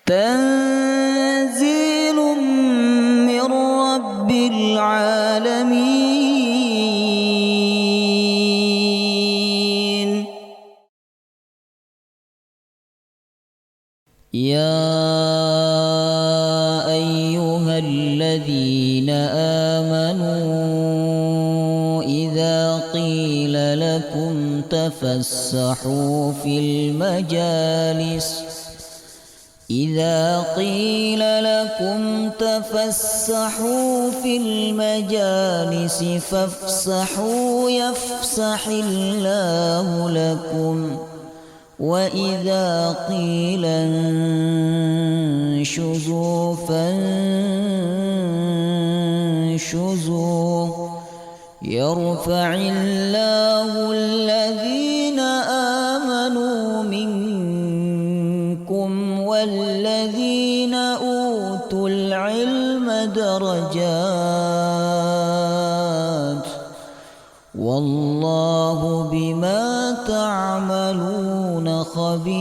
تنزيل من رب العالمين. يا أيها الذين آمنوا إذا قيل لكم تفسحوا في المجالس فافسحوا يفسح الله لكم، وإذا قيل انشزوا فانشزوا يرفع الله الذين آمنوا منكم والذين أوتوا العلم درجات، والله بما تعملون خبير.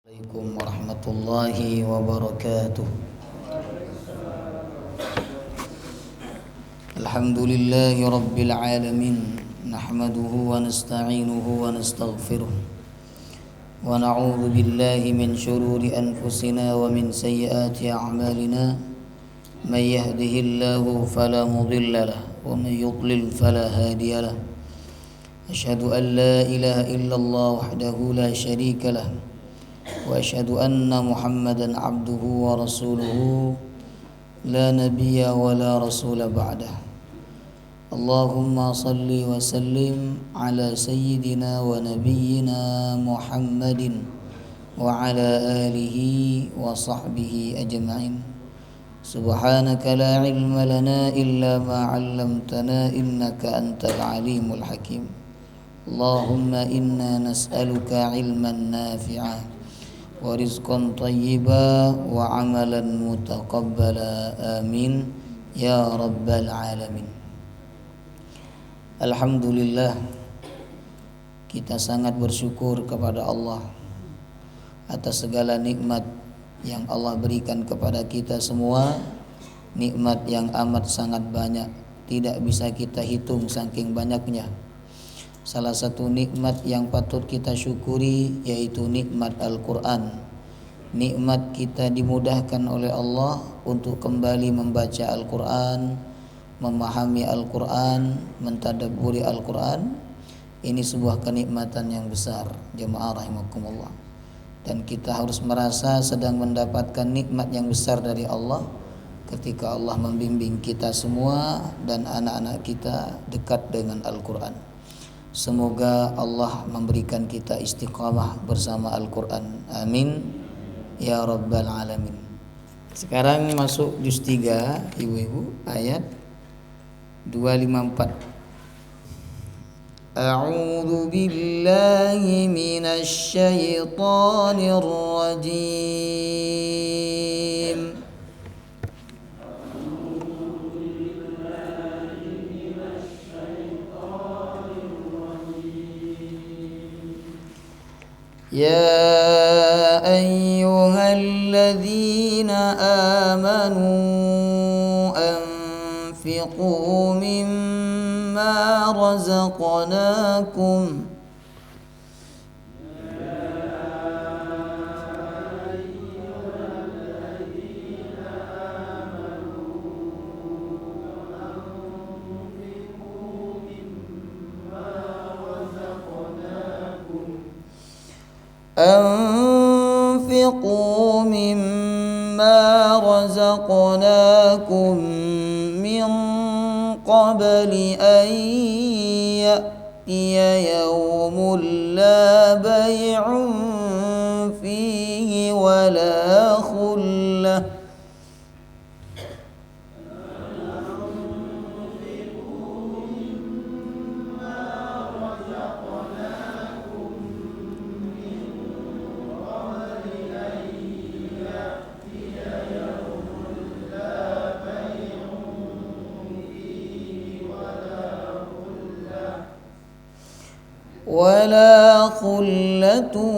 عليكم ورحمة الله وبركاته. الحمد لله رب العالمين، نحمده ونستعينه ونستغفره، ونعوذ بالله من شرور أنفسنا ومن سيئات أعمالنا، من يهده الله فلا مضل له ومن يضلل فلا هادي له. أشهد أن لا إله إلا الله وحده لا شريك له، وأشهد أن محمدا عبده ورسوله لا نبي ولا رسول بعده. اللهم صل وسلم على سيدنا ونبينا محمد وعلى آله وصحبه أجمعين. سبحانك لا علم لنا إلا ما علمتنا إنك أنت العليم الحكيم. اللهم إنا نسألك علما نافعا ورزقا طيبا وعملا متقبلا، آمين يا رب العالمين. Alhamdulillah, kita sangat bersyukur kepada Allah atas segala nikmat yang Allah berikan kepada kita semua. Nikmat yang amat sangat banyak, tidak bisa kita hitung saking banyaknya. Salah satu nikmat yang patut kita syukuri yaitu nikmat Al-Quran. Nikmat kita dimudahkan oleh Allah untuk kembali membaca Al-Quran, memahami Al-Quran, mentadabburi Al-Quran. Ini sebuah kenikmatan yang besar, jemaah rahimakumullah. Dan kita harus merasa sedang mendapatkan nikmat yang besar dari Allah ketika Allah membimbing kita semua dan anak-anak kita dekat dengan Al-Quran. Semoga Allah memberikan kita istiqamah bersama Al-Quran, amin ya rabbal alamin. Sekarang masuk juz 3 ibu-ibu, ayat 254. A'udzu billahi minasy syaithanir rajim. Ya ayyuhalladzina amanu anfiqu mimma razaqnakum أنفقوا مما رزقناكم من قبل أن يأتي يوم لا بيع فيه ولا خلة wala khullatun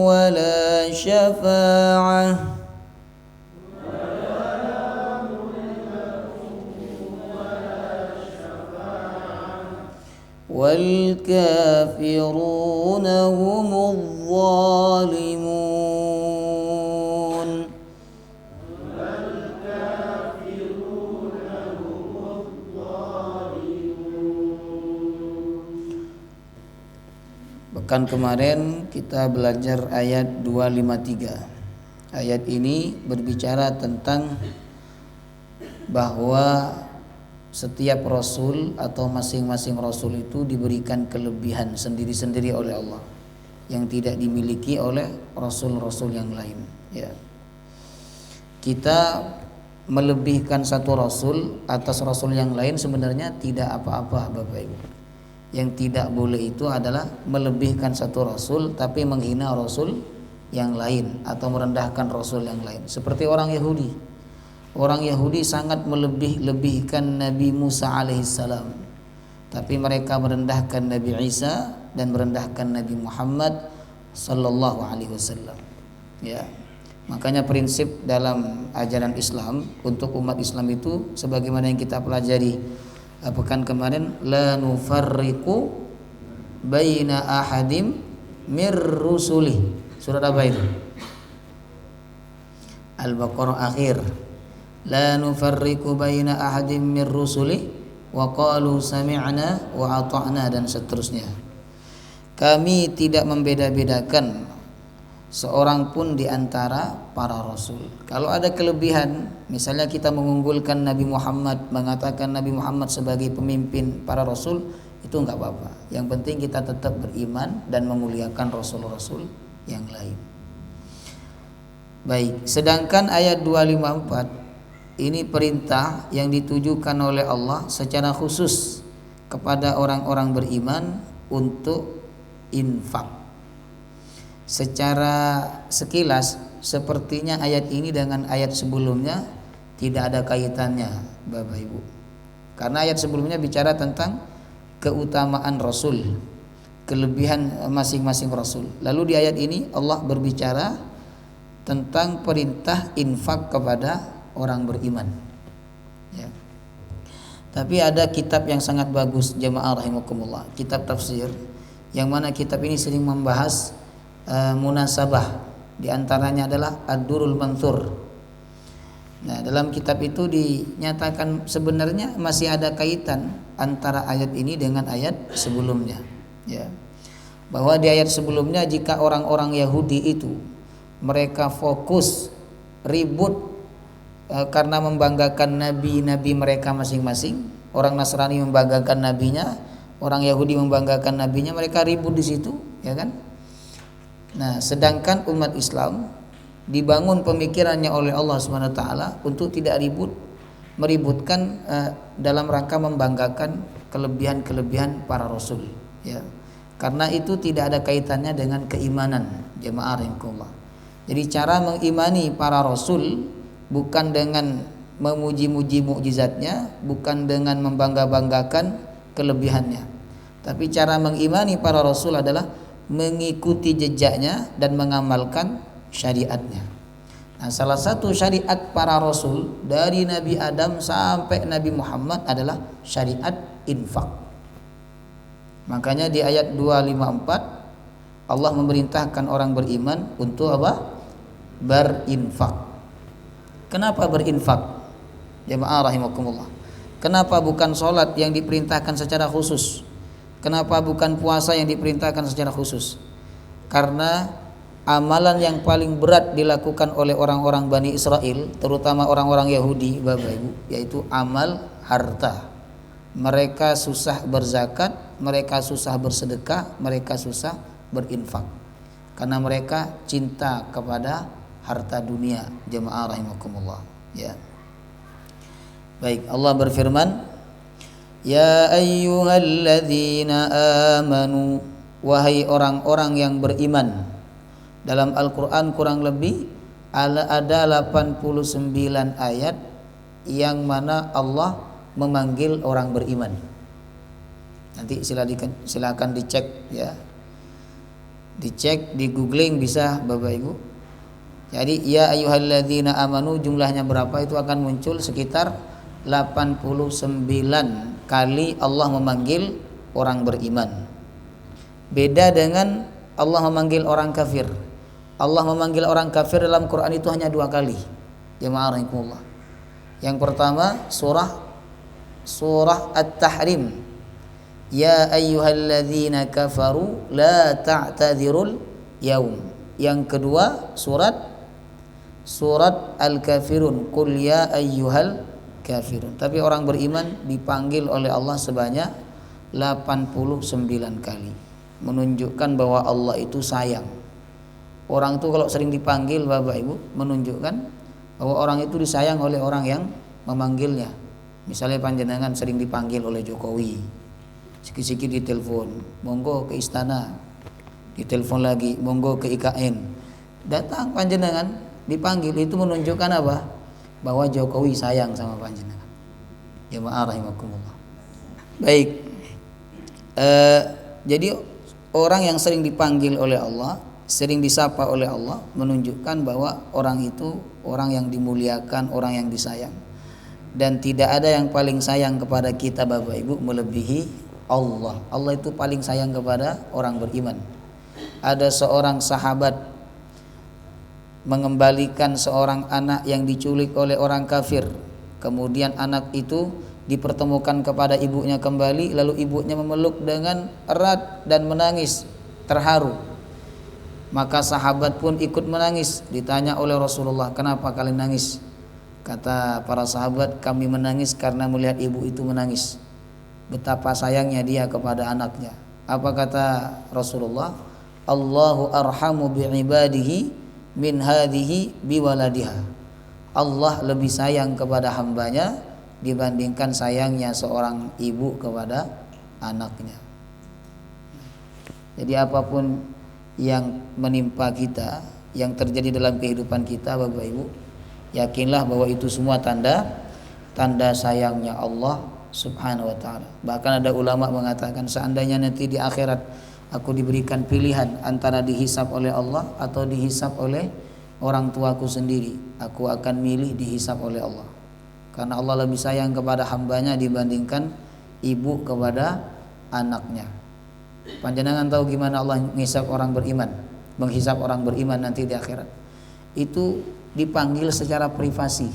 wala syafa'ah. والكافرون هم الظالمون. Pekan kemarin kita belajar ayat 253. Ayat ini berbicara tentang bahwa setiap rasul atau masing-masing rasul itu diberikan kelebihan sendiri-sendiri oleh Allah yang tidak dimiliki oleh rasul-rasul yang lain, ya. Kita melebihkan satu rasul atas rasul yang lain sebenarnya tidak apa-apa, Bapak Ibu. Yang tidak boleh itu adalah melebihkan satu rasul tapi menghina rasul yang lain atau merendahkan rasul yang lain. Seperti orang Yahudi. Orang Yahudi sangat melebih-lebihkan Nabi Musa alaihissalam, tapi mereka merendahkan Nabi Isa dan merendahkan Nabi Muhammad sallallahu alaihi wasallam. Ya. Makanya prinsip dalam ajaran Islam untuk umat Islam itu sebagaimana yang kita pelajari pekan kemarin, la nufarriqu baina ahadim mir rusuli. Surat apa itu? Al-Baqarah akhir. La nufarriqu baina ahadin min rusuli wa qalu sami'na wa ata'na, dan seterusnya. Kami tidak membeda-bedakan seorang pun di antara para rasul. Kalau ada kelebihan, misalnya kita mengunggulkan Nabi Muhammad, mengatakan Nabi Muhammad sebagai pemimpin para rasul, itu enggak apa-apa. Yang penting kita tetap beriman dan memuliakan rasul-rasul yang lain. Baik, sedangkan ayat 254 ini perintah yang ditujukan oleh Allah secara khusus kepada orang-orang beriman untuk infak. Secara sekilas sepertinya ayat ini dengan ayat sebelumnya tidak ada kaitannya, Bapak Ibu. Karena ayat sebelumnya bicara tentang keutamaan Rasul, kelebihan masing-masing Rasul. Lalu di ayat ini Allah berbicara tentang perintah infak kepada orang beriman, ya. Tapi ada kitab yang sangat bagus, jemaah rahimakumullah, kitab tafsir, yang mana kitab ini sering membahas munasabah. Di antaranya adalah Ad-Durrul Manthur. Nah, dalam kitab itu dinyatakan sebenarnya masih ada kaitan antara ayat ini dengan ayat sebelumnya, ya. Bahwa di ayat sebelumnya jika orang-orang Yahudi itu mereka fokus ribut karena membanggakan nabi-nabi mereka masing-masing. Orang Nasrani membanggakan nabinya, orang Yahudi membanggakan nabinya, mereka ribut di situ, ya kan? Nah, sedangkan umat Islam dibangun pemikirannya oleh Allah Subhanahu wa taala untuk tidak meributkan dalam rangka membanggakan kelebihan-kelebihan para rasul, ya. Karena itu tidak ada kaitannya dengan keimanan, jemaah rahimakumullah. Jadi cara mengimani para rasul bukan dengan memuji-muji mukjizatnya, bukan dengan membangga-banggakan kelebihannya. Tapi cara mengimani para rasul adalah mengikuti jejaknya dan mengamalkan syariatnya. Nah, salah satu syariat para rasul dari Nabi Adam sampai Nabi Muhammad adalah syariat infak. Makanya di ayat 254 Allah memerintahkan orang beriman untuk apa? Berinfak. Kenapa berinfak? Jemaah rahimakumullah. Kenapa bukan sholat yang diperintahkan secara khusus? Kenapa bukan puasa yang diperintahkan secara khusus? Karena amalan yang paling berat dilakukan oleh orang-orang Bani Israel, terutama orang-orang Yahudi, Bapak Ibu, yaitu amal harta. Mereka susah berzakat, mereka susah bersedekah, mereka susah berinfak. Karena mereka cinta kepada harta dunia, jemaah rahimakumullah, ya. Baik, Allah berfirman, ya ayyuhalladzina amanu, wahai orang-orang yang beriman. Dalam Al-Qur'an kurang lebih ada 89 ayat yang mana Allah memanggil orang beriman. Nanti silakan dicek ya. Dicek, di googling bisa Bapak Ibu. Jadi ya ayyuhalladzina amanu jumlahnya berapa itu akan muncul sekitar 89 kali Allah memanggil orang beriman. Beda dengan Allah memanggil orang kafir. Allah memanggil orang kafir dalam Quran itu hanya 2 kali. Jemaah rahimakumullah. Yang pertama surah At-Tahrim. Ya ayyuhalladzina kafaru la ta'tadzirul yaum. Yang kedua surat Al-Kafirun. Qul ya ayyuhal kafirun. Tapi orang beriman dipanggil oleh Allah sebanyak 89 kali. Menunjukkan bahwa Allah itu sayang. Orang itu kalau sering dipanggil Bapak Ibu menunjukkan bahwa orang itu disayang oleh orang yang memanggilnya. Misalnya panjenengan sering dipanggil oleh Jokowi, sikit-sikit ditelepon, monggo ke istana, ditelepon lagi, monggo ke IKN, datang panjenengan dipanggil, itu menunjukkan apa? Bahwa Jokowi sayang sama panjenengan. Jemaah rahimakumullah. Baik, jadi orang yang sering dipanggil oleh Allah, sering disapa oleh Allah, menunjukkan bahwa orang itu orang yang dimuliakan, orang yang disayang. Dan tidak ada yang paling sayang kepada kita Bapak Ibu melebihi Allah. Allah itu paling sayang kepada orang beriman. Ada seorang sahabat mengembalikan seorang anak yang diculik oleh orang kafir. Kemudian anak itu dipertemukan kepada ibunya kembali, lalu ibunya memeluk dengan erat dan menangis terharu. Maka sahabat pun ikut menangis. Ditanya oleh Rasulullah, "Kenapa kalian nangis?" Kata para sahabat, "Kami menangis karena melihat ibu itu menangis. Betapa sayangnya dia kepada anaknya." Apa kata Rasulullah? Allahu arhamu bi'ibadihi min hadhihi biwaladiha. Allah lebih sayang kepada hambanya dibandingkan sayangnya seorang ibu kepada anaknya. Jadi apapun yang menimpa kita, yang terjadi dalam kehidupan kita Bapak Ibu, yakinlah bahwa itu semua tanda sayangnya Allah Subhanahu wa ta'ala. Bahkan ada ulama mengatakan, seandainya nanti di akhirat aku diberikan pilihan antara dihisap oleh Allah atau dihisap oleh orang tuaku sendiri, aku akan milih dihisap oleh Allah. Karena Allah lebih sayang kepada hambanya dibandingkan ibu kepada anaknya. Panjenengan tahu gimana Allah menghisap orang beriman nanti di akhirat? Itu dipanggil secara privasi.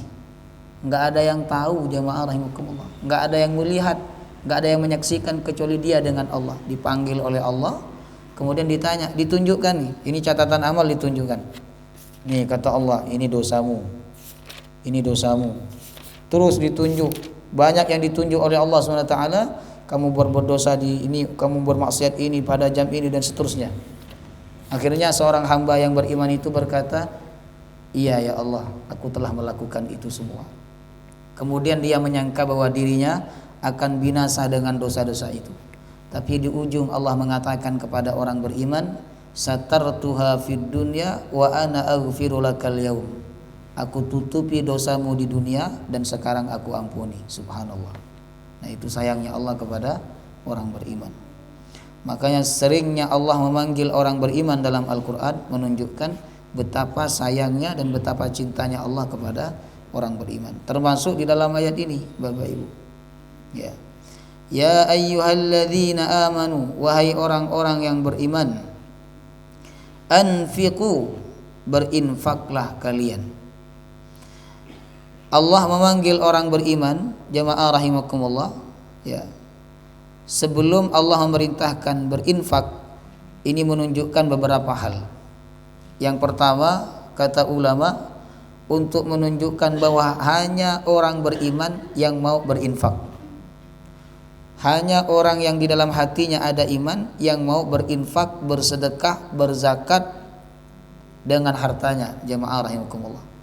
Enggak ada yang tahu, jemaah rahimakumullah. Enggak ada yang melihat, enggak ada yang menyaksikan kecuali dia dengan Allah. Dipanggil oleh Allah, kemudian ditanya, ditunjukkan nih, ini catatan amal ditunjukkan. Nih kata Allah, ini dosamu. Ini dosamu. Terus ditunjuk, banyak yang ditunjuk oleh Allah SWT. Kamu berbuat dosa di ini, kamu bermaksiat ini pada jam ini dan seterusnya. Akhirnya seorang hamba yang beriman itu berkata, "Iya ya Allah, aku telah melakukan itu semua." Kemudian dia menyangka bahwa dirinya akan binasa dengan dosa-dosa itu. Tapi di ujung Allah mengatakan kepada orang beriman, "Satartuha fid dunya wa ana aghfiru lakal yaum." Aku tutupi dosamu di dunia dan sekarang aku ampuni. Subhanallah. Nah, itu sayangnya Allah kepada orang beriman. Makanya seringnya Allah memanggil orang beriman dalam Al-Qur'an menunjukkan betapa sayangnya dan betapa cintanya Allah kepada orang beriman. Termasuk di dalam ayat ini, Bapak Ibu. Ya. Ya ayyuhalladzina amanu, wahai orang-orang yang beriman, anfiqu, berinfaklah kalian. Allah memanggil orang beriman, jamaah rahimakumullah, ya. Sebelum Allah memerintahkan berinfak, ini menunjukkan beberapa hal. Yang pertama, kata ulama, untuk menunjukkan bahwa hanya orang beriman yang mau berinfak. Hanya orang yang di dalam hatinya ada iman yang mau berinfak, bersedekah, berzakat dengan hartanya, jemaah rahimakumullah.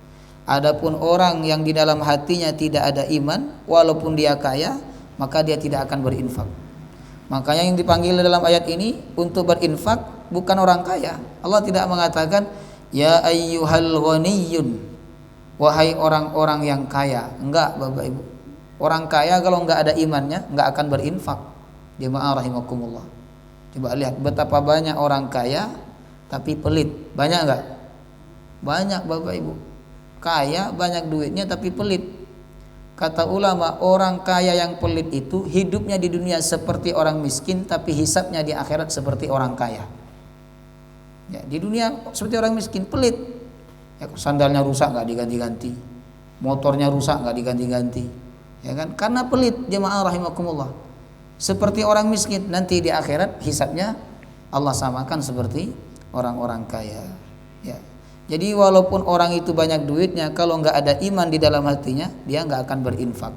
Adapun orang yang di dalam hatinya tidak ada iman, walaupun dia kaya, maka dia tidak akan berinfak. Makanya yang dipanggil dalam ayat ini untuk berinfak bukan orang kaya. Allah tidak mengatakan ya ayyuhal ghaniyun, wahai orang-orang yang kaya. Enggak, Bapak Ibu. Orang kaya kalau enggak ada imannya enggak akan berinfak. Jemaah rahimakumullah. Coba lihat betapa banyak orang kaya tapi pelit. Banyak enggak? Banyak Bapak Ibu. Kaya, banyak duitnya tapi pelit. Kata ulama, orang kaya yang pelit itu hidupnya di dunia seperti orang miskin, tapi hisabnya di akhirat seperti orang kaya. Ya, di dunia seperti orang miskin, pelit. Ya, sandalnya rusak nggak diganti-ganti, motornya rusak nggak diganti-ganti, ya kan? Karena pelit. Jemaah rahimakumullah. Seperti orang miskin, nanti di akhirat hisabnya Allah samakan seperti orang-orang kaya. Ya. Jadi walaupun orang itu banyak duitnya, kalau nggak ada iman di dalam hatinya, dia nggak akan berinfak.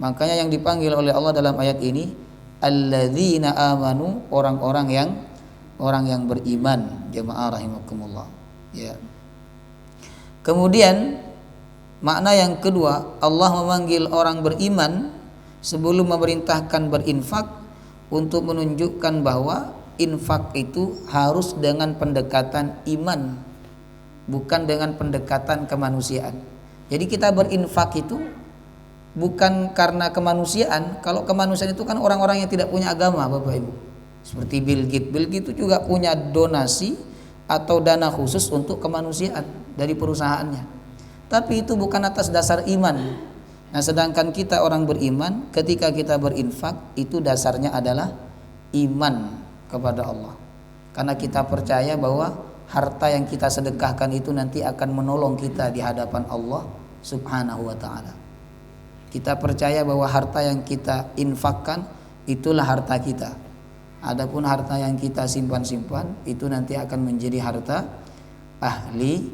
Makanya yang dipanggil oleh Allah dalam ayat ini, alladzina amanu, orang yang beriman. Jemaah rahimakumullah. Ya. Kemudian makna yang kedua, Allah memanggil orang beriman sebelum memerintahkan berinfak untuk menunjukkan bahwa infak itu harus dengan pendekatan iman, bukan dengan pendekatan kemanusiaan. Jadi kita berinfak itu bukan karena kemanusiaan. Kalau kemanusiaan itu kan orang-orang yang tidak punya agama, Bapak Ibu. Seperti Bill Gates itu juga punya donasi atau dana khusus untuk kemanusiaan dari perusahaannya. Tapi itu bukan atas dasar iman. Nah, sedangkan kita orang beriman, ketika kita berinfak itu dasarnya adalah iman kepada Allah. Karena kita percaya bahwa harta yang kita sedekahkan itu nanti akan menolong kita di hadapan Allah Subhanahu wa taala. Kita percaya bahwa harta yang kita infakkan itulah harta kita. Adapun harta yang kita simpan-simpan itu nanti akan menjadi harta ahli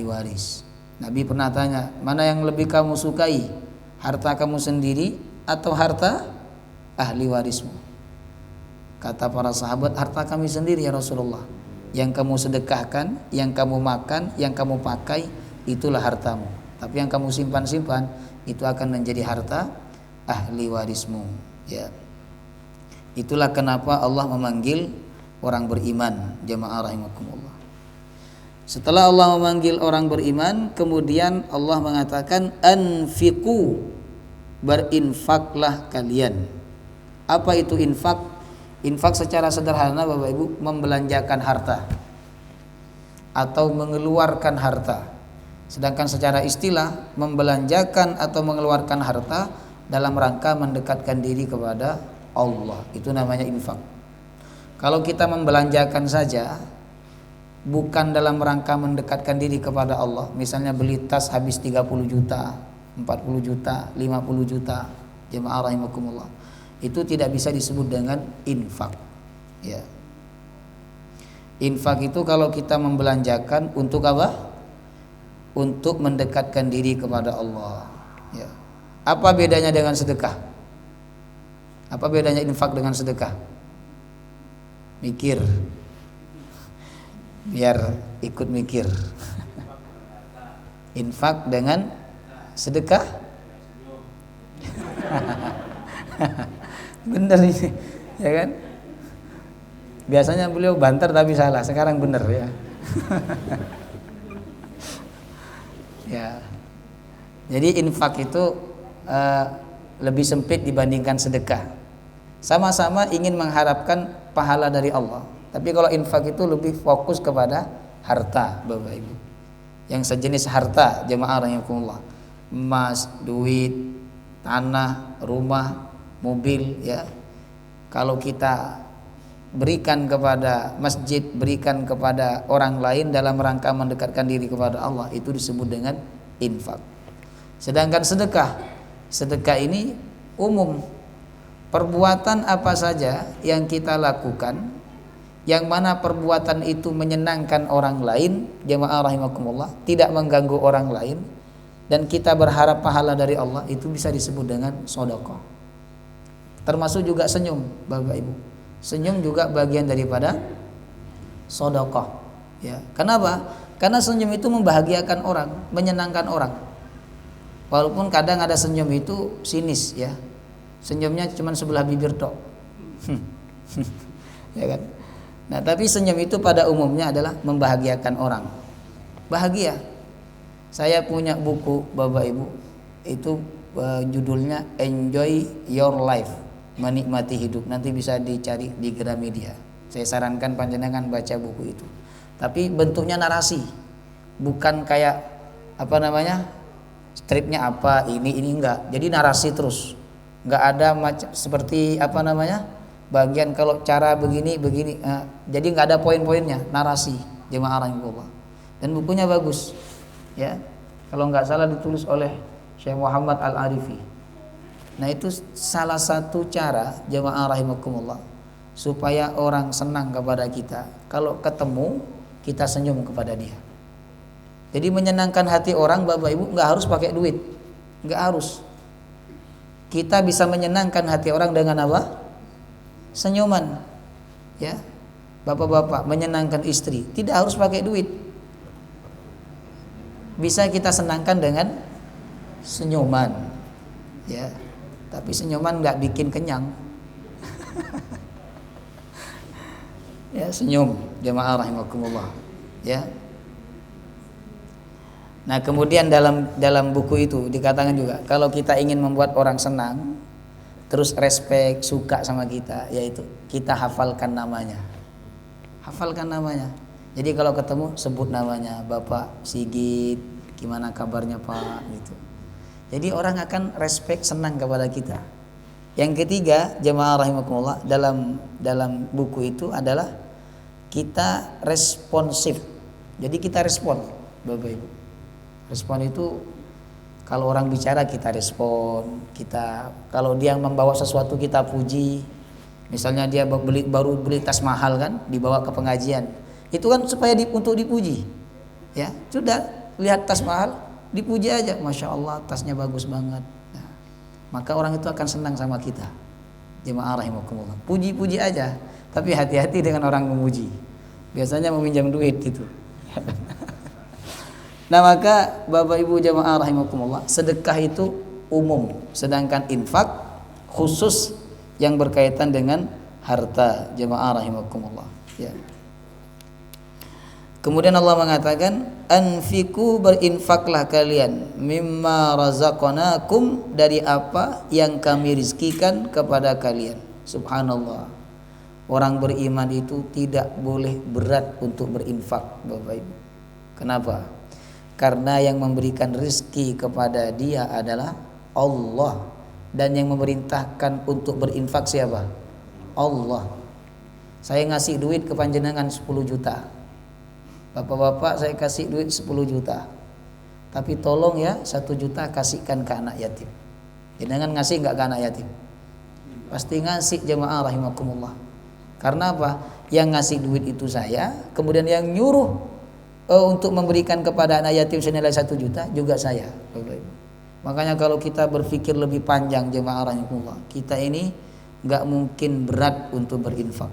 waris. Nabi pernah tanya, mana yang lebih kamu sukai, harta kamu sendiri atau harta ahli warismu? Kata para sahabat, harta kami sendiri ya Rasulullah. Yang kamu sedekahkan, yang kamu makan, yang kamu pakai, itulah hartamu. Tapi yang kamu simpan-simpan itu akan menjadi harta ahli warismu. Ya. Itulah kenapa Allah memanggil orang beriman. Jemaah rahimakumullah. Setelah Allah memanggil orang beriman, kemudian Allah mengatakan anfiqu, berinfaklah kalian. Apa itu infak? Infak secara sederhana Bapak Ibu, membelanjakan harta atau mengeluarkan harta. Sedangkan secara istilah, membelanjakan atau mengeluarkan harta dalam rangka mendekatkan diri kepada Allah, itu namanya infak. Kalau kita membelanjakan saja bukan dalam rangka mendekatkan diri kepada Allah, misalnya beli tas habis 30 juta, 40 juta, 50 juta, jemaah rahimakumullah, itu tidak bisa disebut dengan infak. Ya. Infak itu kalau kita membelanjakan untuk apa? Untuk mendekatkan diri kepada Allah. Ya. Apa bedanya dengan sedekah? Apa bedanya infak dengan sedekah? Mikir. Biar ikut mikir. Infak dengan sedekah? Bener ini, ya kan? Biasanya beliau banter tapi salah, sekarang bener ya. Ya. Jadi infak itu lebih sempit dibandingkan sedekah. Sama-sama ingin mengharapkan pahala dari Allah. Tapi kalau infak itu lebih fokus kepada harta, Bapak Ibu. Yang sejenis harta, jemaah rahimakumullah. Emas, duit, tanah, rumah, mobil, ya. Kalau kita berikan kepada masjid, berikan kepada orang lain dalam rangka mendekatkan diri kepada Allah, itu disebut dengan infak. Sedangkan sedekah ini umum. Perbuatan apa saja yang kita lakukan, yang mana perbuatan itu menyenangkan orang lain, jemaah rahimakumullah, tidak mengganggu orang lain, dan kita berharap pahala dari Allah, itu bisa disebut dengan sedekah. Termasuk juga senyum, Bapak Ibu. Senyum juga bagian daripada sedekah. Ya. Kenapa? Karena senyum itu membahagiakan orang, menyenangkan orang. Walaupun kadang ada senyum itu sinis, ya. Senyumnya cuma sebelah bibir tok. Ya kan? Nah, tapi senyum itu pada umumnya adalah membahagiakan orang. Bahagia. Saya punya buku, Bapak Ibu, itu judulnya Enjoy Your Life. menikmati hidup. Nanti bisa dicari di Gramedia. Saya sarankan panjenengan baca buku itu. Tapi bentuknya narasi, bukan kayak apa namanya, stripnya apa ini enggak. Jadi narasi terus, enggak ada seperti apa namanya, bagian kalau cara begini. Jadi enggak ada poin-poinnya, narasi. Jemaah rahimahullah. Dan bukunya bagus, ya. Kalau enggak salah ditulis oleh Syekh Muhammad Al-Arifi. Nah itu salah satu cara jemaah rahimakumullah supaya orang senang kepada kita. Kalau ketemu kita senyum kepada dia. Jadi menyenangkan hati orang Bapak Ibu nggak harus pakai duit, nggak harus. Kita bisa menyenangkan hati orang dengan apa? Senyuman, ya. Bapak-bapak menyenangkan istri tidak harus pakai duit. Bisa kita senangkan dengan senyuman, ya. Tapi senyuman nggak bikin kenyang. Ya, senyum jemaah rahimakumullah, ya. Nah, kemudian dalam buku itu dikatakan juga kalau kita ingin membuat orang senang, terus respect, suka sama kita, yaitu kita hafalkan namanya. Hafalkan namanya. Jadi kalau ketemu sebut namanya, Bapak Sigit, gimana kabarnya Pak, gitu. Jadi orang akan respect, senang kepada kita. Yang ketiga, jemaah rahimakumullah, dalam buku itu adalah kita responsif. Jadi kita respon, Bapak Ibu. Respon itu kalau orang bicara kita respon, kita kalau dia membawa sesuatu kita puji. Misalnya dia baru beli tas mahal kan, dibawa ke pengajian. Itu kan supaya untuk dipuji. Ya, sudah lihat tas mahal, dipuji aja, Masya Allah tasnya bagus banget. Nah, maka orang itu akan senang sama kita. Jemaah rahimakumullah. Puji-puji aja, tapi hati-hati dengan orang memuji. Biasanya meminjam duit gitu. Nah, maka Bapak Ibu jemaah rahimakumullah, sedekah itu umum, sedangkan infak khusus yang berkaitan dengan harta, jemaah rahimakumullah, ya. Kemudian Allah mengatakan, anfiku, berinfaklah kalian, mimma razaqnakum, dari apa yang kami rizkikan kepada kalian. Subhanallah. Orang beriman itu tidak boleh berat untuk berinfak, Bapak Ibu. Kenapa? Karena yang memberikan rezeki kepada dia adalah Allah, dan yang memerintahkan untuk berinfak siapa? Allah. Saya ngasih duit ke panjenengan 10 juta. Bapak-bapak, saya kasih duit 10 juta. Tapi tolong ya, 1 juta kasihkan ke anak yatim. Jangan ngasih enggak ke anak yatim? Pasti ngasih, jemaah rahimakumullah. Karena apa? Yang ngasih duit itu saya, kemudian yang nyuruh untuk memberikan kepada anak yatim senilai 1 juta juga saya, Bapak Ibu. Makanya kalau kita berpikir lebih panjang, jemaah rahimakumullah, kita ini enggak mungkin berat untuk berinfak.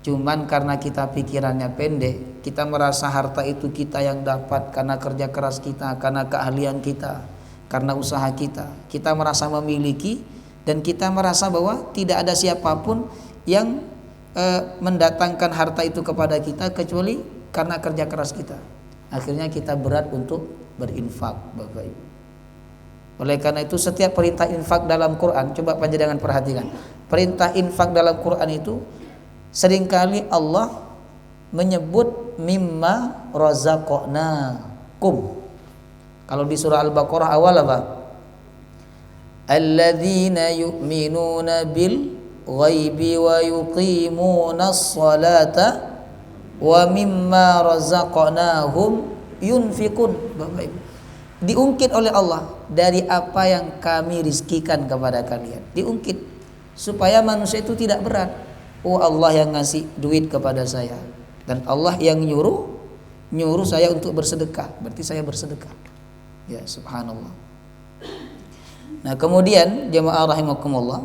Cuman karena kita pikirannya pendek, kita merasa harta itu kita yang dapat karena kerja keras kita, karena keahlian kita, karena usaha kita. Kita merasa memiliki, dan kita merasa bahwa tidak ada siapapun yang mendatangkan harta itu kepada kita kecuali karena kerja keras kita. Akhirnya kita berat untuk berinfak, Bapak Ibu. Oleh karena itu setiap perintah infak dalam Quran, coba panjenengan perhatikan. Perintah infak dalam Quran itu seringkali Allah menyebut mimma razaqnakum. Kalau di surah Al-Baqarah awal apa? Alladzina yu'minuna bil ghaibi wa yuqimunas salata wa mimma razaqnahum yunfikun. Bapak Ibu, diungkit oleh Allah dari apa yang kami rizkikan kepada kalian. Diungkit supaya manusia itu tidak berat. Oh, Allah yang ngasih duit kepada saya, dan Allah yang nyuruh saya untuk bersedekah, berarti saya bersedekah. Ya, subhanallah. Nah, kemudian jemaah rahimakumullah,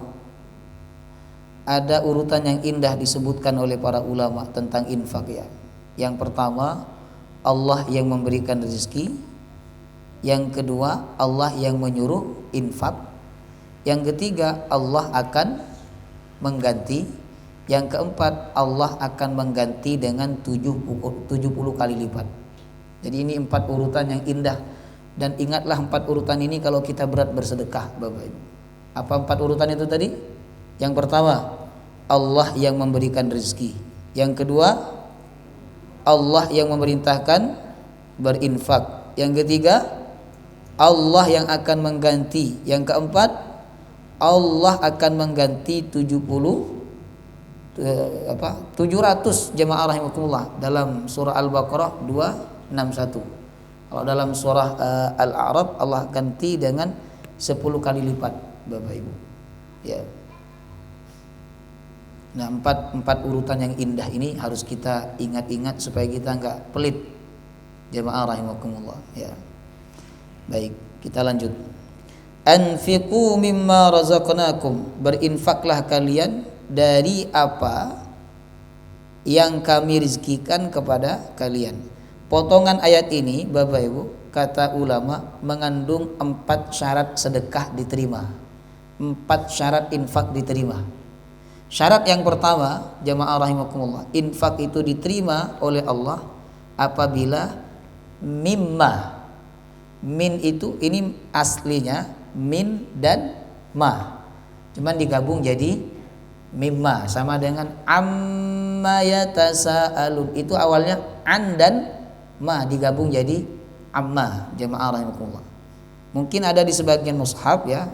ada urutan yang indah disebutkan oleh para ulama tentang infak, ya. Yang pertama, Allah yang memberikan rezeki. Yang kedua, Allah yang menyuruh infak. Yang ketiga, Allah akan mengganti. Yang keempat, Allah akan mengganti dengan 70 kali lipat. Jadi ini 4 urutan yang indah. Dan ingatlah 4 urutan ini kalau kita berat bersedekah, Bapak Ibu. Apa 4 urutan itu tadi? Yang pertama, Allah yang memberikan rezeki. Yang kedua, Allah yang memerintahkan berinfak. Yang ketiga, Allah yang akan mengganti. Yang keempat, Allah akan mengganti 700 jemaah rahimakumullah dalam surah Al-Baqarah 261. Kalau dalam surah Al-A'raf Allah ganti dengan 10 kali lipat, Bapak Ibu. Ya. Nah, empat urutan yang indah ini harus kita ingat-ingat supaya kita enggak pelit, jemaah rahimakumullah. Ya. Baik, kita lanjut. Anfiqu mimma razaqnakum, berinfaklah kalian dari apa yang kami rizkikan kepada kalian. Potongan ayat ini, Bapak Ibu, kata ulama mengandung 4 syarat sedekah diterima, 4 syarat infak diterima. Syarat yang pertama, jamaah rahimakumullah, infak itu diterima oleh Allah apabila mimma. Min itu ini aslinya min dan ma, cuman digabung jadi mimma, sama dengan amma yatasaalun. Itu awalnya an dan ma digabung jadi amma, jamaah rahimakumullah. Mungkin ada di sebagian mushaf ya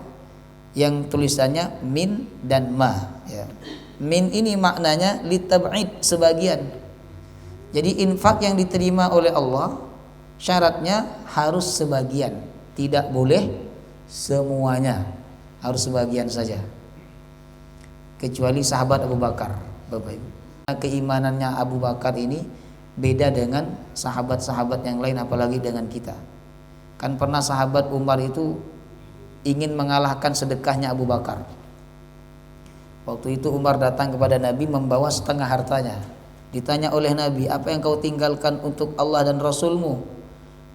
yang tulisannya min dan ma ya. Min ini maknanya litab'id, sebagian. Jadi infak yang diterima oleh Allah syaratnya harus sebagian, tidak boleh semuanya, harus sebagian saja. Kecuali sahabat Abu Bakar, Bapak Ibu. Keimanannya Abu Bakar ini beda dengan sahabat-sahabat yang lain, apalagi dengan kita. Kan pernah sahabat Umar itu ingin mengalahkan sedekahnya Abu Bakar. Waktu itu Umar datang kepada Nabi membawa setengah hartanya. Ditanya oleh Nabi, apa yang kau tinggalkan untuk Allah dan Rasulmu?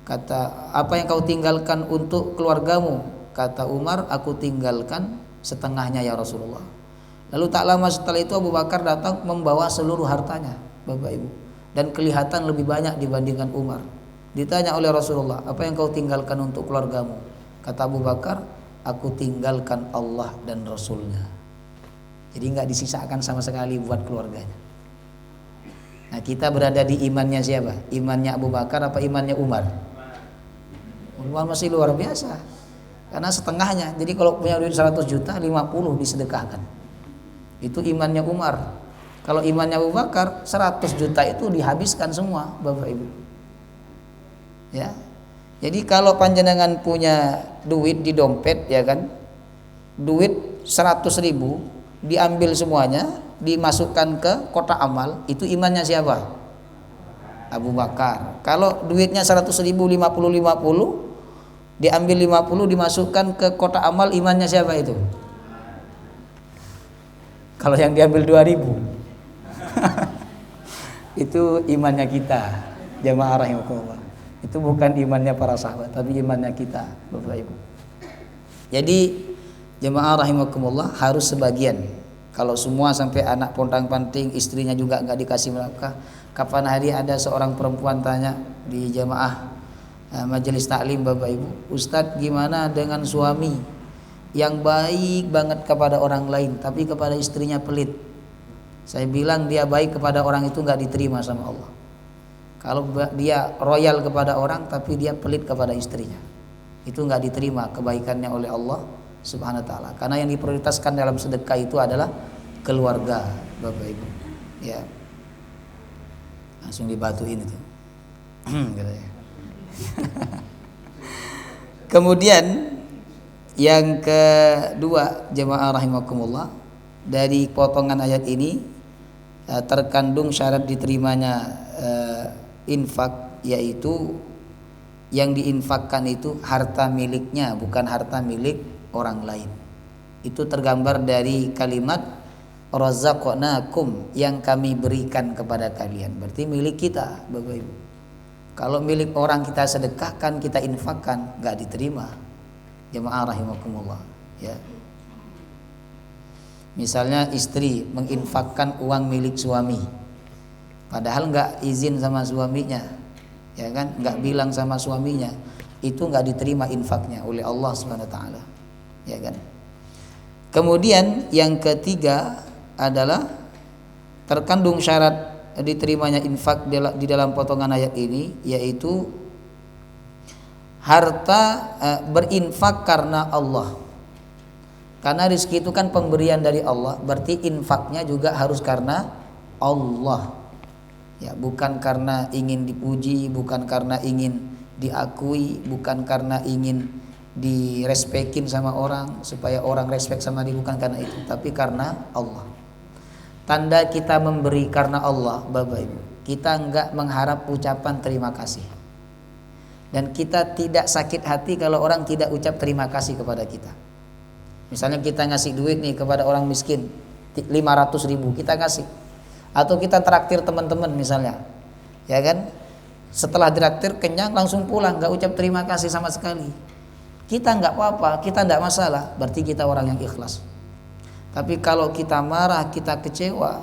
Kata, apa yang kau tinggalkan untuk keluargamu? Kata Umar, aku tinggalkan setengahnya ya Rasulullah. Lalu tak lama setelah itu Abu Bakar datang membawa seluruh hartanya, Bapak Ibu, dan kelihatan lebih banyak dibandingkan Umar. Ditanya oleh Rasulullah, apa yang kau tinggalkan untuk keluargamu? Kata Abu Bakar, aku tinggalkan Allah dan Rasulnya. Jadi nggak disisakan sama sekali buat keluarganya. Nah, kita berada di imannya siapa? Imannya Abu Bakar apa imannya Umar? Umar masih luar biasa, karena setengahnya. Jadi kalau punya duit 100 juta, 50 disedekahkan. Itu imannya Umar. Kalau imannya Abu Bakar, 100 juta itu dihabiskan semua, Bapak Ibu. Ya. Jadi kalau panjenengan punya duit di dompet, ya kan, duit 100 ribu diambil semuanya, dimasukkan ke kotak amal, itu imannya siapa? Abu Bakar. Kalau duitnya 100 ribu 50 diambil 50 dimasukkan ke kotak amal, imannya siapa itu? Kalau yang diambil 2000 itu imannya kita, jamaah rahimakumullah. Itu bukan imannya para sahabat, tapi imannya kita, Bapak Ibu. Jadi jemaah rahimakumullah harus sebagian. Kalau semua sampai anak pontang-panting, istrinya juga nggak dikasih nafkah. Kapan hari ada seorang perempuan tanya di jemaah majelis taklim, Bapak Ibu, Ustadz gimana dengan suami yang baik banget kepada orang lain tapi kepada istrinya pelit? Saya bilang dia baik kepada orang itu nggak diterima sama Allah. Kalau dia royal kepada orang tapi dia pelit kepada istrinya, itu nggak diterima kebaikannya oleh Allah Subhanahu wa ta'ala. Karena yang diprioritaskan dalam sedekah itu adalah keluarga, Bapak Ibu. Ya. Langsung dibatuin itu. Kemudian yang kedua, jemaah rahimakumullah, dari potongan ayat ini terkandung syarat diterimanya infak, yaitu yang diinfakkan itu harta miliknya, bukan harta milik orang lain. Itu tergambar dari kalimat razaqnakum, yang kami berikan kepada kalian. Berarti milik kita, Bapak Ibu. Kalau milik orang kita sedekahkan, kita infakkan, enggak diterima. Jemaah rahimakumullah, ya. Misalnya istri menginfakkan uang milik suami, padahal enggak izin sama suaminya, ya kan? Enggak bilang sama suaminya, itu enggak diterima infaknya oleh Allah Subhanahu wa taala. Ya kan? Kemudian yang ketiga adalah terkandung syarat diterimanya infak di dalam potongan ayat ini, yaitu harta berinfak karena Allah. Karena rezeki itu kan pemberian dari Allah, berarti infaknya juga harus karena Allah. Ya, bukan karena ingin dipuji, bukan karena ingin diakui, bukan karena ingin direspekin sama orang supaya orang respek sama dia, bukan karena itu, tapi karena Allah. Tanda kita memberi karena Allah, Bapak Ibu, kita enggak mengharap ucapan terima kasih. Dan kita tidak sakit hati kalau orang tidak ucap terima kasih kepada kita. Misalnya kita ngasih duit nih kepada orang miskin 500 ribu, kita kasih. Atau kita traktir teman-teman misalnya, ya kan, setelah traktir kenyang langsung pulang, nggak ucap terima kasih sama sekali. Kita nggak apa-apa, kita nggak masalah, berarti kita orang yang ikhlas. Tapi kalau kita marah, kita kecewa,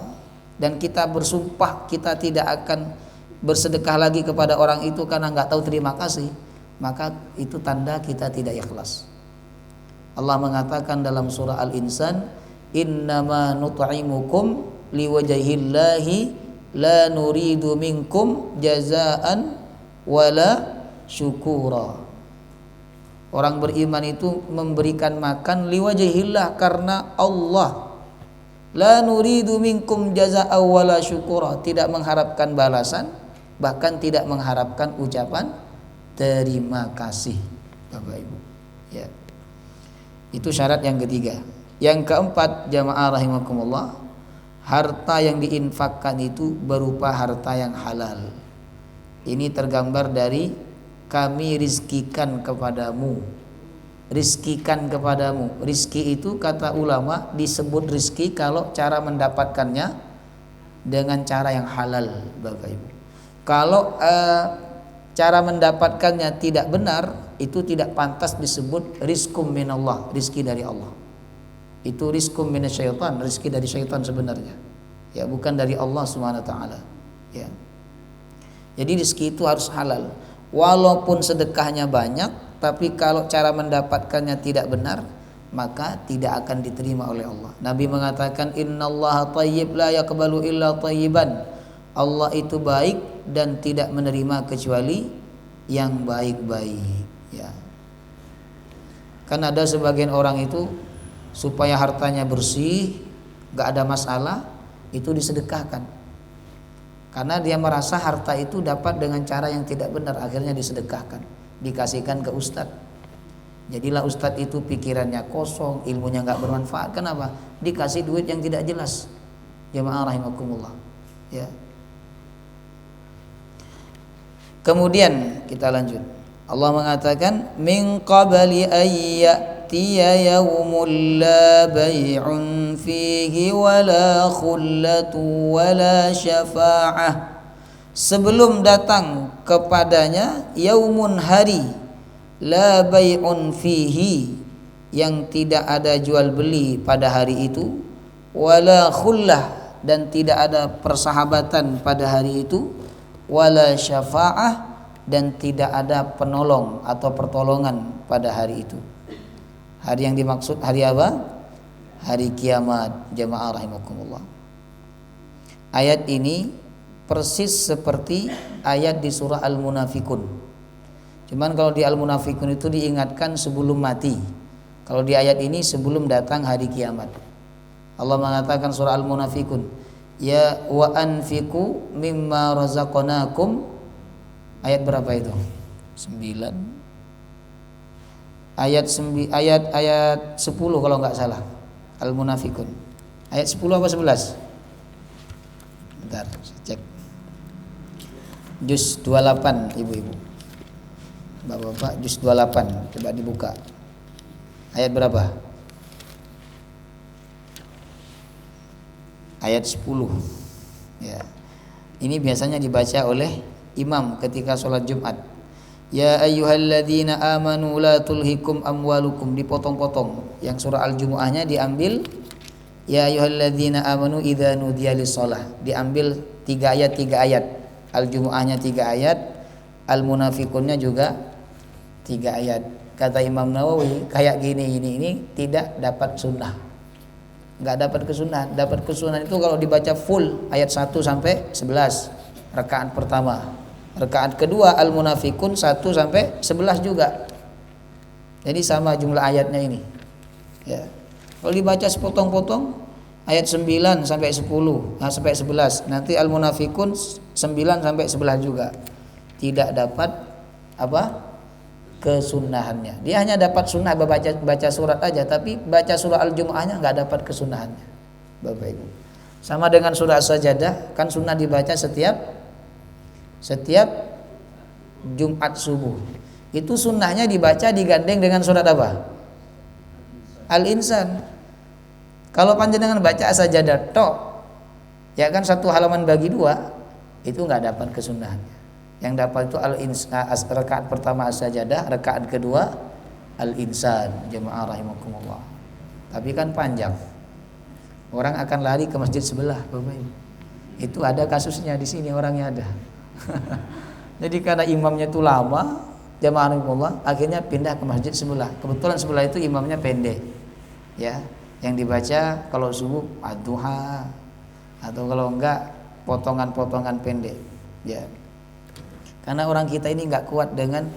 dan kita bersumpah kita tidak akan bersedekah lagi kepada orang itu karena nggak tahu terima kasih, maka itu tanda kita tidak ikhlas. Allah mengatakan dalam surah Al-Insan, innama nut'imukum liwajhillahi la nuridu minkum jazaan wala syukura. Orang beriman itu memberikan makan liwajhillah, karena Allah. La nuridu minkum jazaan wala syukura, tidak mengharapkan balasan, bahkan tidak mengharapkan ucapan terima kasih, Bapak Ibu. Ya. Itu syarat yang ketiga. Yang keempat, jamaah rahimakumullah, harta yang diinfakkan itu berupa harta yang halal. Ini tergambar dari kami rizkikan kepadamu. Rizkikan kepadamu. Rizki itu kata ulama disebut rizki kalau cara mendapatkannya dengan cara yang halal, Bapak Ibu. Kalau cara mendapatkannya tidak benar, itu tidak pantas disebut rizkum minallah, rizki dari Allah. Itu rizkum minasyaitan, rizki dari syaitan sebenarnya. Ya, bukan dari Allah Subhanahu wa taala. Ya. Jadi rizki itu harus halal. Walaupun sedekahnya banyak, tapi kalau cara mendapatkannya tidak benar, maka tidak akan diterima oleh Allah. Nabi mengatakan innallaha thayyib la yaqbalu illa thayyiban. Allah itu baik dan tidak menerima kecuali yang baik-baik. Ya. Kan ada sebagian orang itu supaya hartanya bersih, gak ada masalah, itu disedekahkan. Karena dia merasa harta itu dapat dengan cara yang tidak benar, akhirnya disedekahkan, dikasihkan ke ustadz. Jadilah ustadz itu pikirannya kosong, ilmunya gak bermanfaat. Kenapa? Dikasih duit yang tidak jelas. Jamaah rahimakumullah. Ya. Kemudian kita lanjut. Allah mengatakan min qabli ayyatiya yaumul la bay'un fihi wala khullatu wala syafa'ah. Sebelum datang kepadanya yaumun hari, la bay'un fihi, yang tidak ada jual beli pada hari itu, wala khullah, dan tidak ada persahabatan pada hari itu, wala syafa'ah, dan tidak ada penolong atau pertolongan pada hari itu. Hari yang dimaksud hari apa? Hari kiamat, jamaah rahimakumullah. Ayat ini persis seperti ayat di surah Al-Munafikun. Cuman kalau di Al-Munafikun itu diingatkan sebelum mati. Kalau di ayat ini sebelum datang hari kiamat. Allah mengatakan surah Al-Munafikun, ya wa anfiqu mimma razaqnakum. Ayat berapa itu? 9. Ayat 10 kalau enggak salah. Al-Munafikun. Ayat 10 apa 11? Bentar, saya cek. Juz 28, ibu-ibu. Bapak-bapak, juz 28. Coba dibuka. Ayat berapa? Ayat 10. Ya. Ini biasanya dibaca oleh imam ketika sholat Jumat. Ya ayyuhalladzina amanu la tulhikum amwalukum, dipotong-potong. Yang surah Al-Jumu'ahnya diambil ya ayyuhalladzina amanu idza nudiya lis-shalah, diambil 3 ayat. Al-Jumu'ahnya 3 ayat, Al-Munafikunnya juga 3 ayat. Kata Imam Nawawi, kayak gini ini tidak dapat sunnah. nggak dapat kesunahan. Dapat kesunahan itu kalau dibaca full ayat 1 sampai 11 rakaat pertama. Rakaat kedua Al-Munafikun 1 sampai 11 juga. Jadi sama jumlah ayatnya ini. Ya. Kalau dibaca sepotong-potong ayat 9 sampai 10, sampai 11. Nanti Al-Munafikun 9 sampai 11 juga. Tidak dapat apa? Kesunahannya. Dia hanya dapat sunnah baca surat aja, tapi baca surah Al-Jumu'ahnya enggak dapat kesunahannya. Bapak Ibu. Sama dengan surah As-Sajdah, kan sunnah dibaca setiap Jumat subuh. Itu sunnahnya dibaca digandeng dengan surat apa? Al-Insan. Kalau panjenengan baca As-Sajdah tok, ya kan satu halaman bagi dua, itu enggak dapat kesunahannya. Yang dapat itu rakaat pertama As-Sajdah, rakaat kedua Al-Insan. Jemaah rahimakumullah. Tapi kan panjang. Orang akan lari ke masjid sebelah, Bapak Ibu. Itu ada kasusnya di sini, orangnya ada. Jadi karena imamnya itu lama, jemaah rahimakumullah, akhirnya pindah ke masjid sebelah. Kebetulan sebelah itu imamnya pendek. Ya, yang dibaca kalau subuh ad-duha atau kalau enggak potongan-potongan pendek. Ya. Karena orang kita ini enggak kuat dengan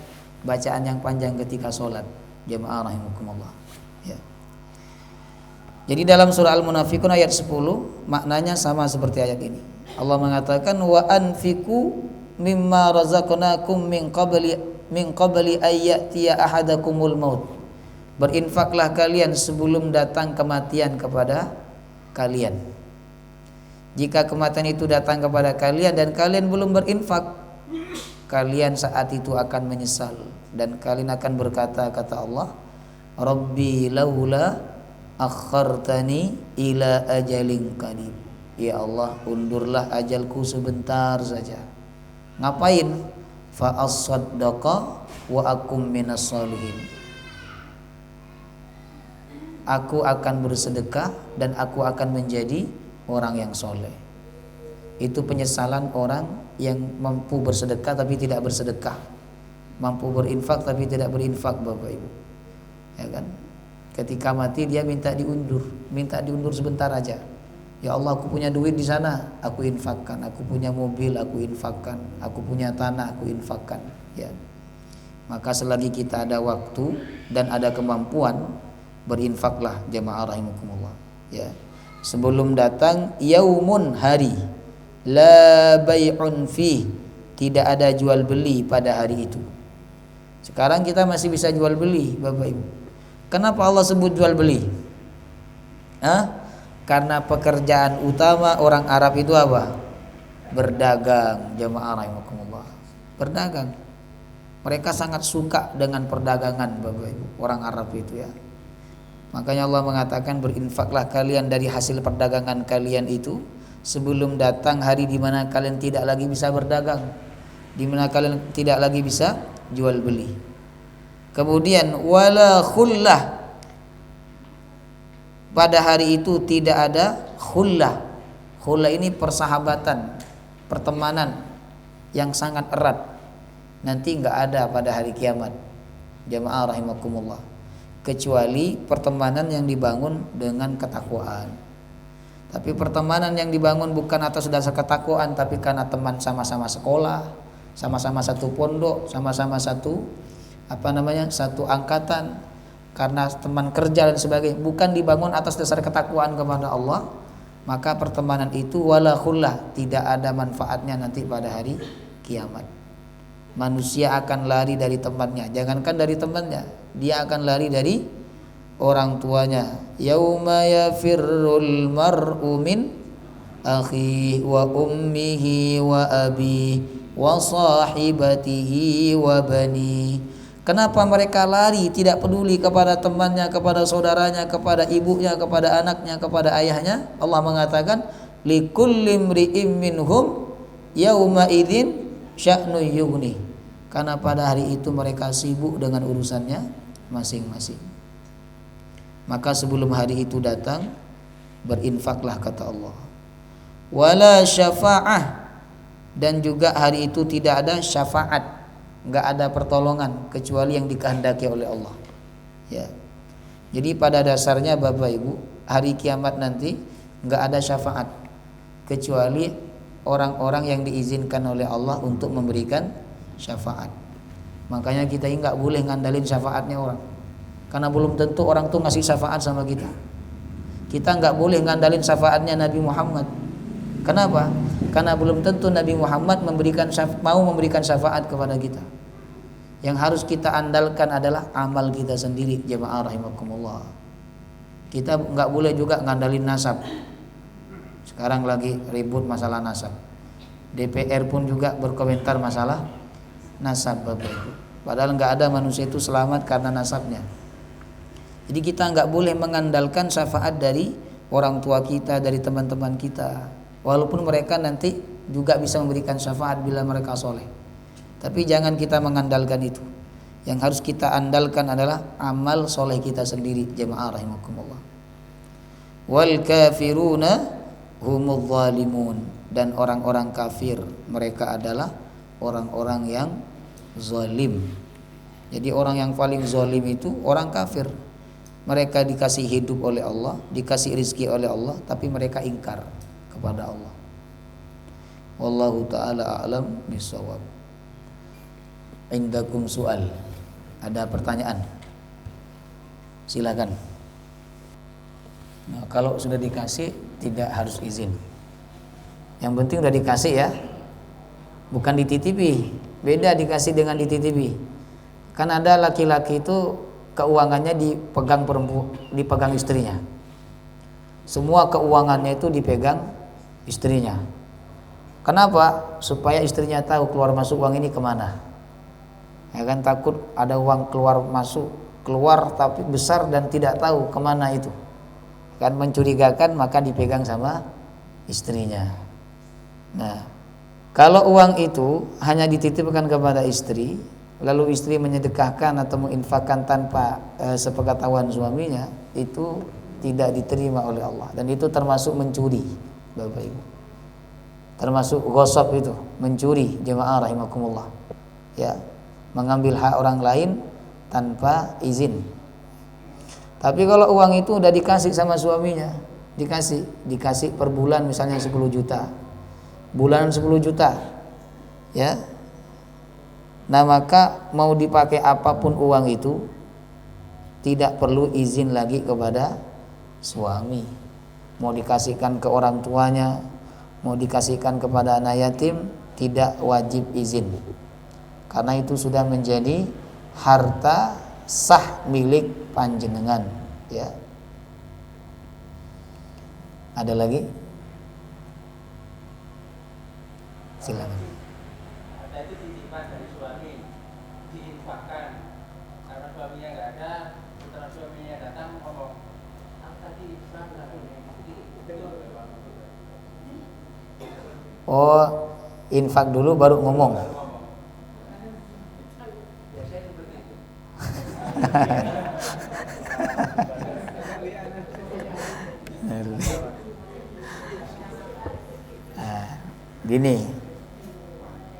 bacaan yang panjang ketika sholat. Jemaah rahimakumullah. Ya. Jadi dalam surah Al-Munafikun ayat 10 maknanya sama seperti ayat ini. Allah mengatakan wa anfiqu mimma razaqnakum min qabli ayyatiya ahadakumul maut. Berinfaklah kalian sebelum datang kematian kepada kalian. Jika kematian itu datang kepada kalian dan kalian belum berinfak, kalian saat itu akan menyesal dan kalian akan berkata, kata Allah, Rabbi laula akhartani ila ajalin qarib. Ya Allah, undurlah ajalku sebentar saja. Ngapain? Fa as-saddaqa wa akum minas shalihin. Aku akan bersedekah dan aku akan menjadi orang yang soleh. Itu penyesalan orang yang mampu bersedekah tapi tidak bersedekah, mampu berinfak tapi tidak berinfak, Bapak Ibu. Ya kan? Ketika mati dia minta diundur sebentar aja. Ya Allah, aku punya duit di sana, aku infakkan. Aku punya mobil, aku infakkan. Aku punya tanah, aku infakkan. Ya. Maka selagi kita ada waktu dan ada kemampuan, berinfaklah jemaah rahimakumullah. Ya. Sebelum datang yaumun, hari, la bai'un fi, tidak ada jual beli pada hari itu. Sekarang kita masih bisa jual beli, Bapak Ibu. Kenapa Allah sebut jual beli? Karena pekerjaan utama orang Arab itu apa? Berdagang, jemaah rahimakumullah. Berdagang. Mereka sangat suka dengan perdagangan, Bapak Ibu, orang Arab itu ya. Makanya Allah mengatakan berinfaklah kalian dari hasil perdagangan kalian itu sebelum datang hari di mana kalian tidak lagi bisa berdagang, di mana kalian tidak lagi bisa jual beli. Kemudian wala khullah, pada hari itu tidak ada khullah. Khullah ini persahabatan, pertemanan yang sangat erat. Nanti enggak ada pada hari kiamat. Jamaah rahimakumullah. Kecuali pertemanan yang dibangun dengan ketakwaan. Tapi pertemanan yang dibangun bukan atas dasar ketakwaan, tapi karena teman sama-sama sekolah, sama-sama satu pondok, sama-sama satu satu angkatan, karena teman kerja dan sebagainya, bukan dibangun atas dasar ketakwaan kepada Allah, maka pertemanan itu wala khullah, tidak ada manfaatnya nanti pada hari kiamat. Manusia akan lari dari temannya, jangankan dari temannya, dia akan lari dari orang tuanya. Yauma yafirrul mar'u min akhihi wa ummihi wa abihi wa sahibatihi wa bani. Kenapa mereka lari, tidak peduli kepada temannya, kepada saudaranya, kepada ibunya, kepada anaknya, kepada ayahnya? Allah mengatakan likulli imri'in minhum yauma idzin sya'nu yughni. Karena pada hari itu mereka sibuk dengan urusannya masing-masing. Maka sebelum hari itu datang, berinfaklah, kata Allah. Wala syafa'ah, dan juga hari itu tidak ada syafaat, enggak ada pertolongan kecuali yang dikehendaki oleh Allah. Ya. Jadi pada dasarnya Bapak Ibu, hari kiamat nanti nggak ada syafaat kecuali orang-orang yang diizinkan oleh Allah untuk memberikan syafaat. Makanya kita ini nggak boleh ngandalin syafaatnya orang, karena belum tentu orang tuh ngasih syafaat sama kita. Kita nggak boleh ngandalin syafaatnya Nabi Muhammad. Kenapa? Karena belum tentu Nabi Muhammad mau memberikan syafaat kepada kita. Yang harus kita andalkan adalah amal kita sendiri, jemaah rahimakumullah. Kita nggak boleh juga ngandalin nasab. Sekarang lagi ribut masalah nasab. DPR pun juga berkomentar masalah nasab, Bapak Ibu. Padahal nggak ada manusia itu selamat karena nasabnya. Jadi kita nggak boleh mengandalkan syafaat dari orang tua kita, dari teman-teman kita, walaupun mereka nanti juga bisa memberikan syafaat bila mereka soleh. Tapi jangan kita mengandalkan itu. Yang harus kita andalkan adalah amal soleh kita sendiri, jemaah rahimakumullah. Wal kafiruna humudz zalimun, dan orang-orang kafir mereka adalah orang-orang yang zalim. Jadi orang yang paling zalim itu orang kafir. Mereka dikasih hidup oleh Allah, dikasih rizki oleh Allah, tapi mereka ingkar kepada Allah. Wallahu ta'ala a'lam bishawab. Indakum soal, ada pertanyaan? Silakan. Nah, kalau sudah dikasih tidak harus izin. Yang penting udah dikasih ya, bukan dititipi. Beda dikasih dengan dititipi. Kan ada laki-laki itu keuangannya dipegang istrinya. Semua keuangannya itu dipegang istrinya. Kenapa? Supaya istrinya tahu keluar masuk uang ini kemana. Ya kan, takut ada uang keluar tapi besar dan tidak tahu kemana itu. Kan mencurigakan, maka dipegang sama istrinya. Nah, kalau uang itu hanya dititipkan kepada istri, lalu istri menyedekahkan atau menginfakkan tanpa sepengetahuan suaminya, itu tidak diterima oleh Allah, dan itu termasuk mencuri, Bapak Ibu. Termasuk ghosab, itu mencuri, jemaah rahimakumullah. Ya, mengambil hak orang lain tanpa izin. Tapi kalau uang itu udah dikasih sama suaminya, dikasih per bulan misalnya 10 juta. Bulanan 10 juta. Ya. Nah, maka mau dipakai apapun uang itu tidak perlu izin lagi kepada suami. Mau dikasihkan ke orang tuanya, mau dikasihkan kepada anak yatim, tidak wajib izin. Karena itu sudah menjadi harta sah milik panjenengan, ya. Ada lagi? Silakan. Ada itu titipan dari suami, diinfakkan. Karena suaminya nggak ada, setelah suaminya datang ngomong, tadi Oh, infak dulu baru ngomong. Biasanya seperti itu. Gini,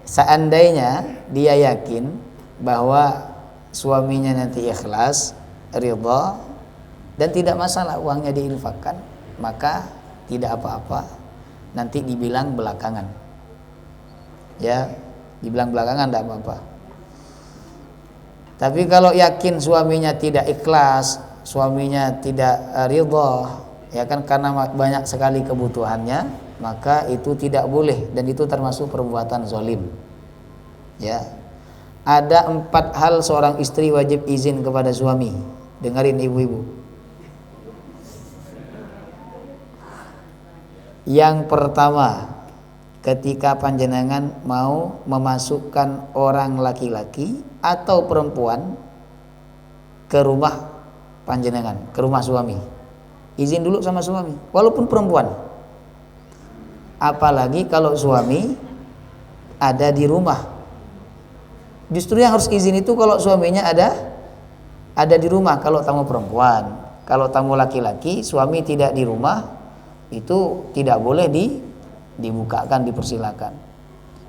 seandainya dia yakin bahwa suaminya nanti ikhlas, ridha, dan tidak masalah uangnya diinfakkan, maka tidak apa-apa. Nanti dibilang belakangan, ya, dibilang belakangan tidak apa-apa. Tapi kalau yakin suaminya tidak ikhlas, suaminya tidak ridha, ya kan, karena banyak sekali kebutuhannya, maka itu tidak boleh, dan itu termasuk perbuatan zalim. Ya, ada 4 hal seorang istri wajib izin kepada suami. Dengarin ibu-ibu. Yang pertama, ketika panjenengan mau memasukkan orang laki-laki atau perempuan ke rumah panjenengan, ke rumah suami, izin dulu sama suami, walaupun perempuan. Apalagi kalau suami ada di rumah. Justru yang harus izin itu kalau suaminya ada di rumah. Kalau tamu perempuan, kalau tamu laki-laki, suami tidak di rumah, itu tidak boleh dibukakan, dipersilakan.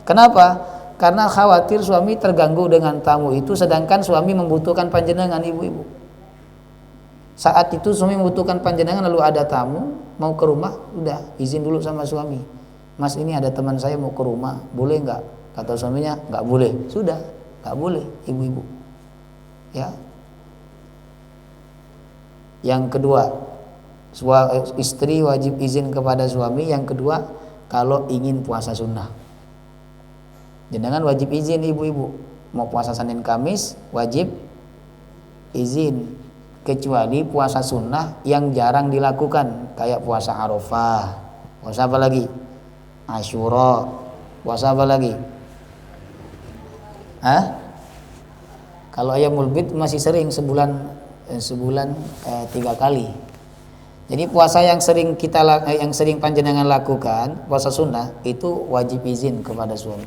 Kenapa? Karena khawatir suami terganggu dengan tamu itu, sedangkan suami membutuhkan panjenengan, ibu-ibu. Saat itu suami membutuhkan panjenengan lalu ada tamu mau ke rumah, udah izin dulu sama suami. Mas, ini ada teman saya mau ke rumah, boleh nggak? Kata suaminya nggak boleh. Sudah, nggak boleh, ibu-ibu. Ya. Yang kedua, istri wajib izin kepada suami. Yang kedua, kalau ingin puasa sunnah, jenengan wajib izin ibu-ibu. Mau puasa Senin Kamis wajib izin, kecuali puasa sunnah yang jarang dilakukan, kayak puasa Arafah, puasa apa lagi? Asyura, puasa apa lagi? Kalau Ayyamul Bid masih sering sebulan 3 kali. Jadi puasa yang sering panjenengan lakukan, puasa sunnah itu wajib izin kepada suami.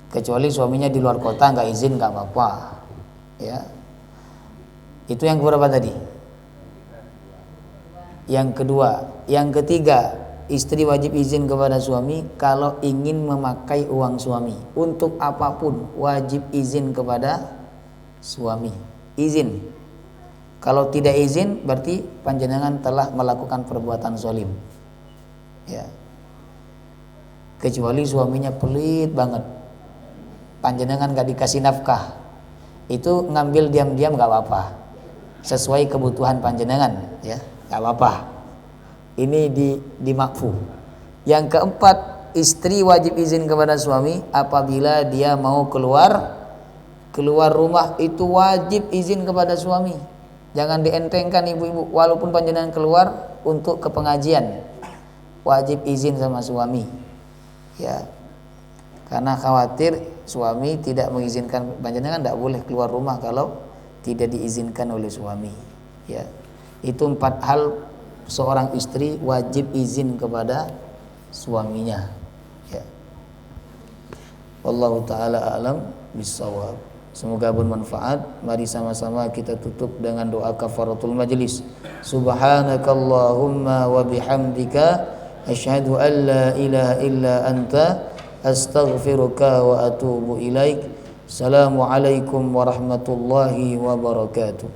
Kecuali suaminya di luar kota nggak izin nggak apa-apa. Ya. Itu yang keberapa tadi? Yang kedua. Yang ketiga, istri wajib izin kepada suami kalau ingin memakai uang suami untuk apapun, wajib izin kepada suami. Izin. Kalau tidak izin berarti panjenengan telah melakukan perbuatan zalim. Ya. Kecuali suaminya pelit banget, panjenengan gak dikasih nafkah, itu ngambil diam-diam gak apa-apa, sesuai kebutuhan panjenengan, ya gak apa-apa. Ini dimakfu. Yang keempat, istri wajib izin kepada suami apabila dia mau keluar rumah, itu wajib izin kepada suami. Jangan dientengkan ibu-ibu, walaupun panjenengan keluar untuk ke pengajian, wajib izin sama suami. Ya. Karena khawatir suami tidak mengizinkan panjenengan, tidak boleh keluar rumah kalau tidak diizinkan oleh suami. Ya. Itu 4 hal seorang istri wajib izin kepada suaminya. Ya. Wallahu taala a'lam bissawab. Semoga bermanfaat. Mari sama-sama kita tutup dengan doa kafaratul majlis. Subhanakallahumma wa bihamdika asyhadu an la ilaha illa anta astaghfiruka wa atubu ilaik. Assalamualaikum warahmatullahi wabarakatuh.